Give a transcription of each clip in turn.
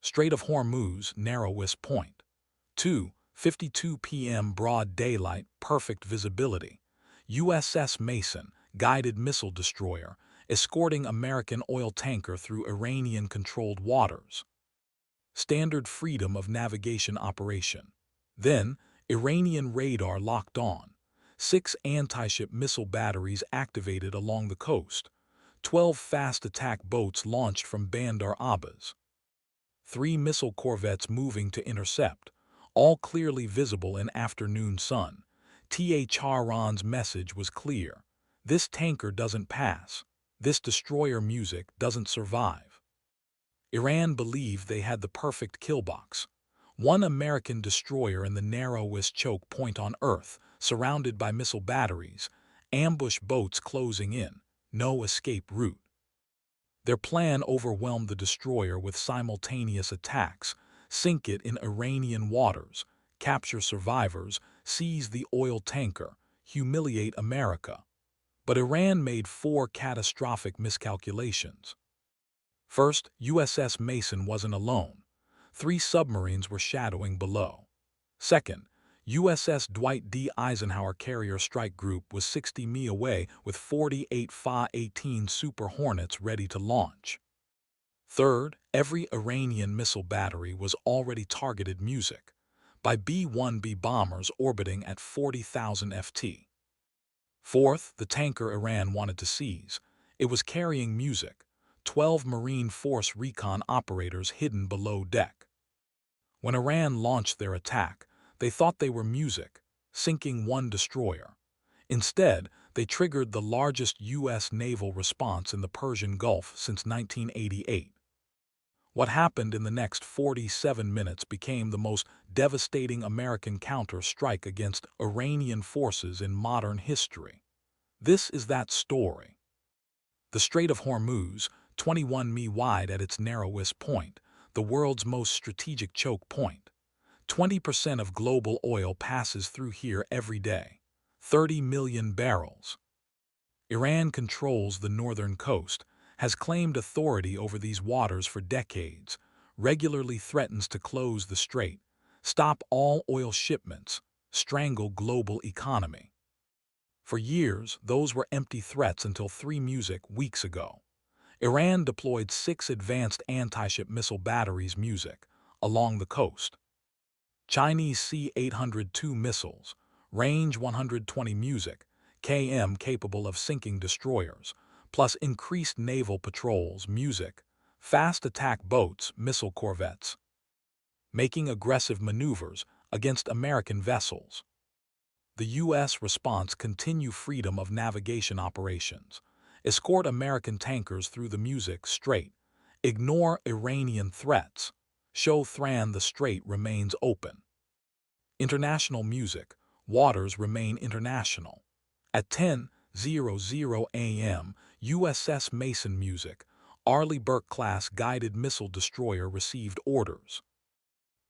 Strait of Hormuz, narrowest point. 2:52 p.m. broad daylight, perfect visibility. USS Mason, guided missile destroyer, escorting American oil tanker through Iranian-controlled waters. Standard freedom of navigation operation. Then, Iranian radar locked on. 6 anti-ship missile batteries activated along the coast. 12 fast attack boats launched from Bandar Abbas. 3 missile corvettes moving to intercept, all clearly visible in afternoon sun. Tehran's message was clear. This tanker doesn't pass. This destroyer music doesn't survive. Iran believed they had the perfect kill box. One American destroyer in the narrowest choke point on Earth, surrounded by missile batteries, ambush boats closing in, no escape route. Their plan overwhelmed the destroyer with simultaneous attacks, sink it in Iranian waters, capture survivors, seize the oil tanker, humiliate America. But Iran made 4 catastrophic miscalculations. First, USS Mason wasn't alone. 3 submarines were shadowing below. Second, USS Dwight D. Eisenhower Carrier Strike Group was 60 mi away with 48 Fa-18 Super Hornets ready to launch. Third, every Iranian missile battery was already targeted music by B-1B bombers orbiting at 40,000 FT. Fourth, the tanker Iran wanted to seize. It was carrying music, 12 Marine Force recon operators hidden below deck. When Iran launched their attack, they thought they were music, sinking 1 destroyer. Instead, they triggered the largest U.S. naval response in the Persian Gulf since 1988. What happened in the next 47 minutes became the most devastating American counter-strike against Iranian forces in modern history. This is that story. The Strait of Hormuz, 21 mi wide at its narrowest point, the world's most strategic choke point. 20% of global oil passes through here every day. 30 million barrels. Iran controls the northern coast, has claimed authority over these waters for decades, regularly threatens to close the strait, stop all oil shipments, strangle global economy. For years, those were empty threats until 3 music weeks ago. Iran deployed 6 advanced anti-ship missile batteries music along the coast. Chinese C-802 missiles, range 120 music, km capable of sinking destroyers, plus increased naval patrols music, fast attack boats, missile corvettes, making aggressive maneuvers against American vessels. The U.S. response continue freedom of navigation operations, escort American tankers through the music strait, ignore Iranian threats, show Thran the strait remains open. International music, waters remain international. At 10:00 a.m., USS Mason music, Arleigh Burke-class guided missile destroyer received orders.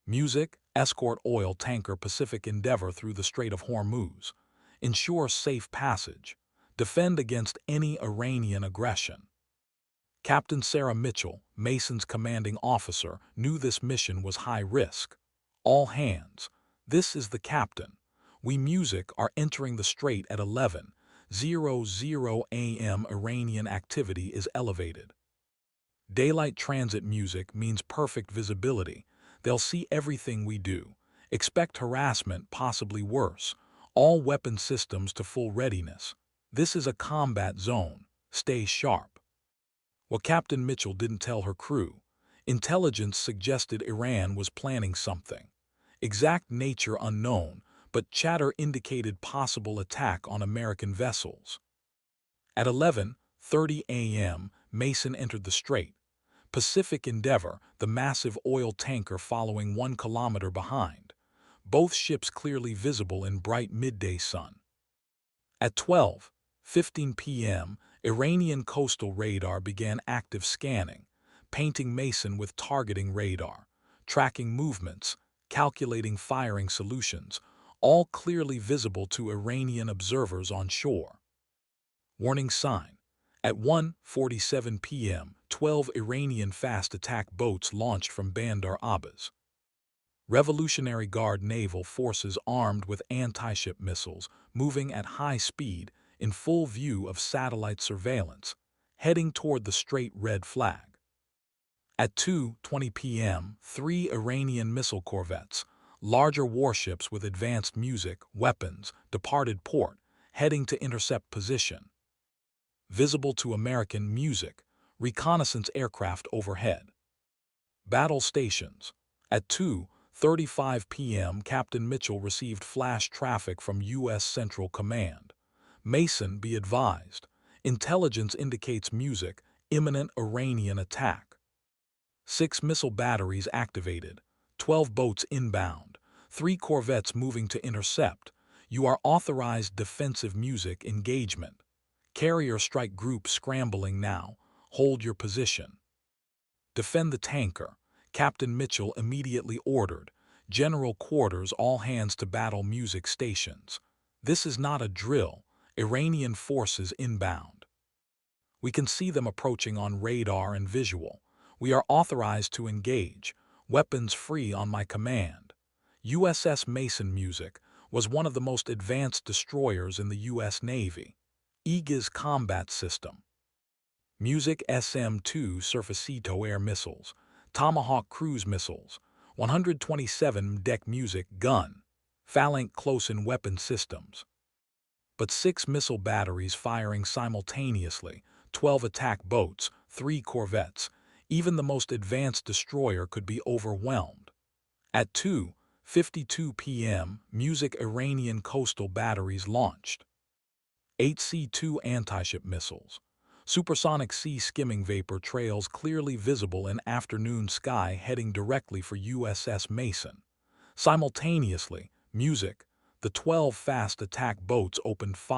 Music, escort oil tanker Pacific Endeavor through the Strait of Hormuz, ensure safe passage, defend against any Iranian aggression. Captain Sarah Mitchell, Mason's commanding officer, knew this mission was high risk. All hands. This is the captain. We music are entering the strait at 11:00 a.m. Iranian activity is elevated. Daylight transit music means perfect visibility. They'll see everything we do. Expect harassment, possibly worse. All weapon systems to full readiness. This is a combat zone. Stay sharp. What Captain Mitchell didn't tell her crew, intelligence suggested Iran was planning something. Exact nature unknown, but chatter indicated possible attack on American vessels. At 11:30 a.m., Mason entered the strait. Pacific Endeavor, the massive oil tanker following 1 kilometer behind. Both ships clearly visible in bright midday sun. At 12:15 p.m., Iranian coastal radar began active scanning, painting Mason with targeting radar, tracking movements, calculating firing solutions, all clearly visible to Iranian observers on shore. Warning sign: At 1:47 p.m., 12 Iranian fast attack boats launched from Bandar Abbas. Revolutionary Guard naval forces armed with anti-ship missiles moving at high speed in full view of satellite surveillance, heading toward the Strait red flag. At 2:20 p.m., 3 Iranian missile corvettes, larger warships with advanced music weapons, departed port, heading to intercept position. Visible to American music, reconnaissance aircraft overhead. Battle stations. At 2:35 p.m., Captain Mitchell received flash traffic from U.S. Central Command. Mason, be advised. Intelligence indicates music, imminent Iranian attack. 6 missile batteries activated, 12 boats inbound, 3 corvettes moving to intercept. You are authorized defensive music engagement. Carrier strike group scrambling now. Hold your position. Defend the tanker. Captain Mitchell immediately ordered. General quarters, all hands to battle music stations. This is not a drill. Iranian forces inbound. We can see them approaching on radar and visual. We are authorized to engage. Weapons free on my command. USS Mason music was one of the most advanced destroyers in the U.S. Navy. Aegis combat system. Music SM-2 Surfacito air missiles, Tomahawk cruise missiles, 127 deck music gun, Phalanx close-in weapon systems. But 6 missile batteries firing simultaneously, 12 attack boats, 3 corvettes. Even the most advanced destroyer could be overwhelmed. At 2:52 p.m., music Iranian coastal batteries launched. 8 C-2 anti-ship missiles. Supersonic sea skimming vapor trails clearly visible in afternoon sky heading directly for USS Mason. Simultaneously, music, the 12 fast attack boats opened fire.